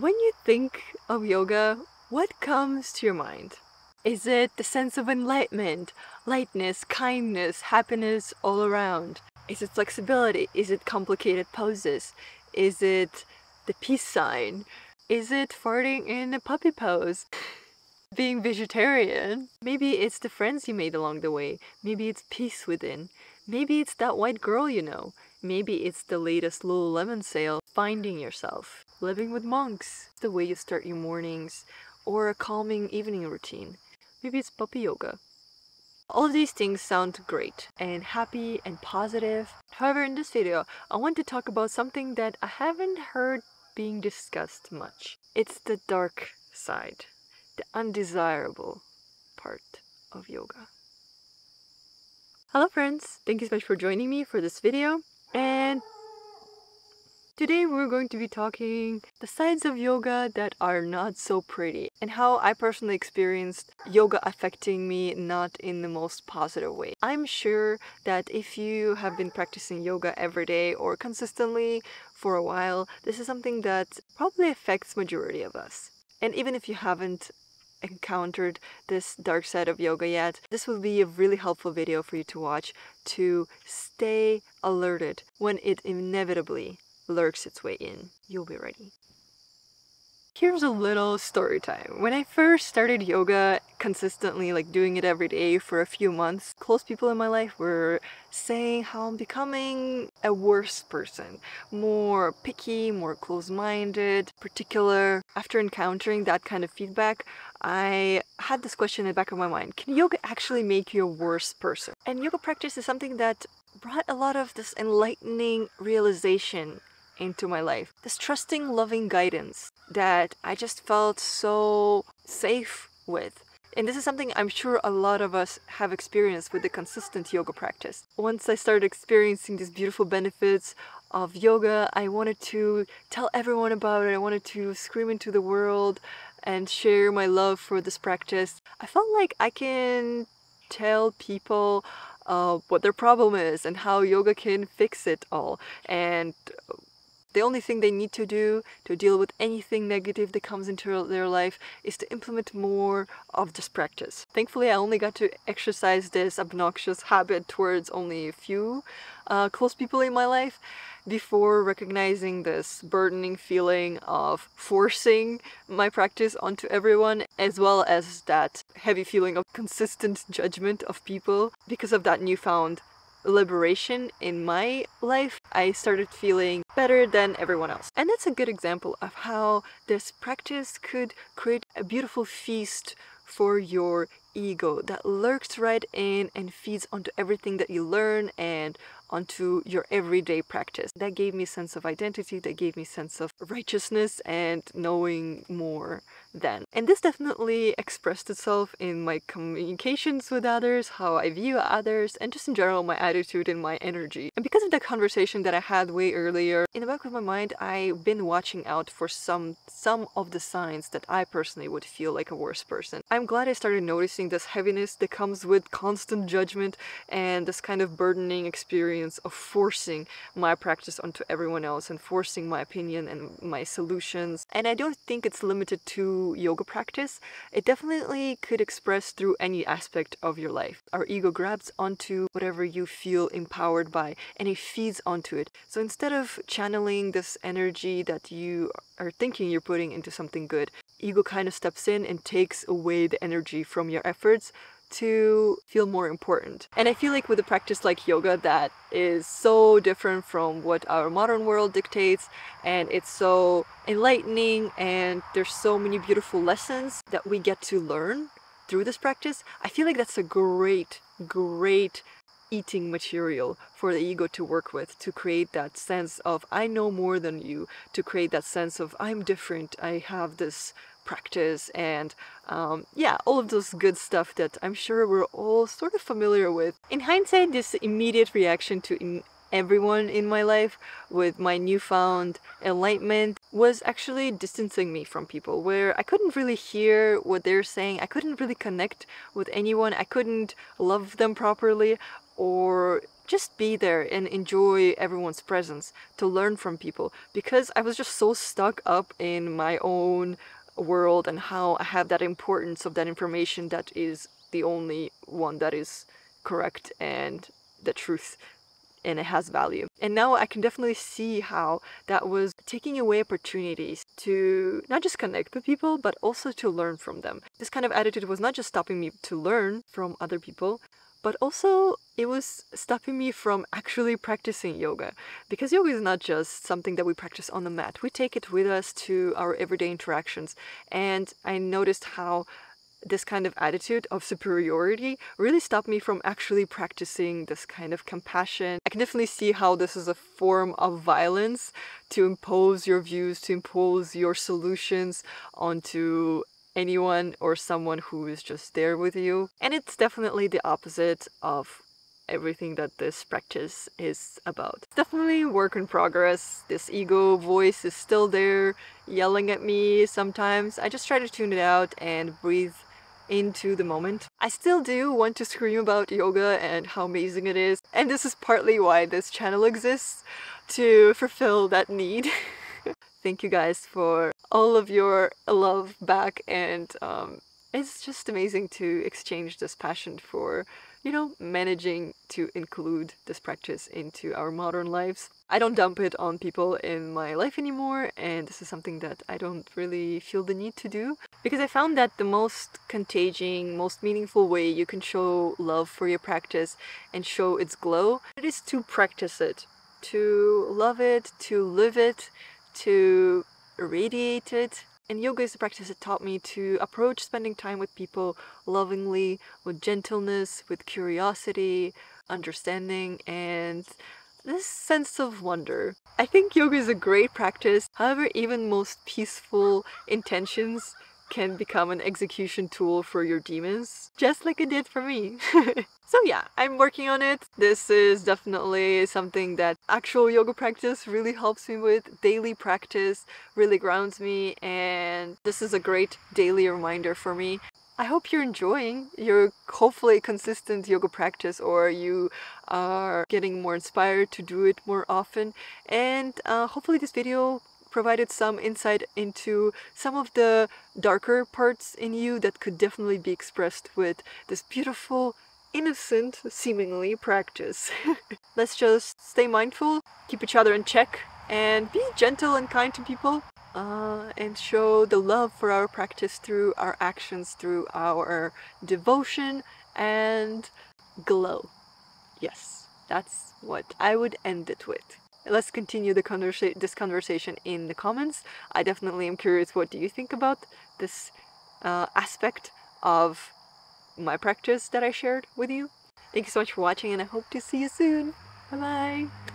When you think of yoga, what comes to your mind? Is it the sense of enlightenment, lightness, kindness, happiness all around? Is it flexibility? Is it complicated poses? Is it the peace sign? Is it farting in a puppy pose? Being vegetarian? Maybe it's the friends you made along the way. Maybe it's peace within. Maybe it's that white girl you know. Maybe it's the latest Lululemon sale. Finding yourself. Living with monks. The way you start your mornings. Or a calming evening routine. Maybe it's puppy yoga. All of these things sound great and happy and positive. However, in this video, I want to talk about something that I haven't heard being discussed much. It's the dark side. The undesirable part of yoga. Hello friends, thank you so much for joining me for this video, and today we're going to be talking the sides of yoga that are not so pretty and how I personally experienced yoga affecting me not in the most positive way. I'm sure that if you have been practicing yoga every day or consistently for a while, this is something that probably affects majority of us. And even if you haven't encountered this dark side of yoga yet, this will be a really helpful video for you to watch to stay alerted when it inevitably lurks its way in. You'll be ready. Here's a little story time. When I first started yoga consistently, like doing it every day for a few months, close people in my life were saying how I'm becoming a worse person, more picky, more close-minded, particular. After encountering that kind of feedback, I had this question in the back of my mind: can yoga actually make you a worse person? And yoga practice is something that brought a lot of this enlightening realization into my life. This trusting, loving guidance that I just felt so safe with. And this is something I'm sure a lot of us have experienced with the consistent yoga practice. Once I started experiencing these beautiful benefits of yoga, I wanted to tell everyone about it. I wanted to scream into the world and share my love for this practice. I felt like I can tell people what their problem is and how yoga can fix it all. And the only thing they need to do to deal with anything negative that comes into their life is to implement more of this practice. Thankfully, I only got to exercise this obnoxious habit towards only a few close people in my life before recognizing this burdening feeling of forcing my practice onto everyone, as well as that heavy feeling of consistent judgment of people. Because of that newfound liberation in my life, I started feeling better than everyone else. And that's a good example of how this practice could create a beautiful feast for your ego that lurks right in and feeds onto everything that you learn and onto your everyday practice. That gave me a sense of identity, that gave me a sense of righteousness and knowing more then. And this definitely expressed itself in my communications with others, how I view others, and just in general my attitude and my energy. And because of that conversation that I had way earlier, in the back of my mind I've been watching out for some of the signs that I personally would feel like a worse person. I'm glad I started noticing this heaviness that comes with constant judgment and this kind of burdening experience of forcing my practice onto everyone else and forcing my opinion and my solutions. And I don't think it's limited to yoga practice. It definitely could express through any aspect of your life. Our ego grabs onto whatever you feel empowered by and it feeds onto it. So instead of channeling this energy that you are thinking you're putting into something good, ego kind of steps in and takes away the energy from your efforts to feel more important. And I feel like with a practice like yoga that is so different from what our modern world dictates, and it's so enlightening and there's so many beautiful lessons that we get to learn through this practice, I feel like that's a great eating material for the ego to work with, to create that sense of I know more than you, to create that sense of I'm different, I have this practice, and yeah, all of those good stuff that I'm sure we're all sort of familiar with. In hindsight, this immediate reaction to everyone in my life with my newfound enlightenment was actually distancing me from people, where I couldn't really hear what they're saying, I couldn't really connect with anyone, I couldn't love them properly or just be there and enjoy everyone's presence, to learn from people, because I was just so stuck up in my own world and how I have that importance of that information that is the only one that is correct and the truth, and it has value. And now I can definitely see how that was taking away opportunities to not just connect with people, but also to learn from them. This kind of attitude was not just stopping me to learn from other people, but also it was stopping me from actually practicing yoga. Because yoga is not just something that we practice on the mat. We take it with us to our everyday interactions. And I noticed how this kind of attitude of superiority really stopped me from actually practicing this kind of compassion. I can definitely see how this is a form of violence to impose your views, to impose your solutions onto anyone or someone who is just there with you. And it's definitely the opposite of everything that this practice is about. It's definitely work in progress. This ego voice is still there, yelling at me sometimes. I just try to tune it out and breathe into the moment. I still do want to scream about yoga and how amazing it is, and this is partly why this channel exists, to fulfill that need. Thank you guys for all of your love back, and it's just amazing to exchange this passion for, you know, managing to include this practice into our modern lives. I don't dump it on people in my life anymore, and this is something that I don't really feel the need to do, because I found that the most contagious, most meaningful way you can show love for your practice and show its glow, it is to practice it, to love it, to live it, to radiate it. And yoga is the practice that taught me to approach spending time with people lovingly, with gentleness, with curiosity, understanding, and this sense of wonder. I think yoga is a great practice. However, even most peaceful intentions can become an execution tool for your demons, just like it did for me. So yeah, I'm working on it. This is definitely something that actual yoga practice really helps me with. Daily practice really grounds me, and this is a great daily reminder for me. I hope you're enjoying your hopefully consistent yoga practice, or you are getting more inspired to do it more often. And hopefully this video provided some insight into some of the darker parts in you that could definitely be expressed with this beautiful, innocent, seemingly, practice. Let's just stay mindful, keep each other in check, and be gentle and kind to people. And show the love for our practice through our actions, through our devotion and glow. Yes, that's what I would end it with. Let's continue this conversation in the comments. I definitely am curious, what do you think about this aspect of my practice that I shared with you? Thank you so much for watching, and I hope to see you soon. Bye bye!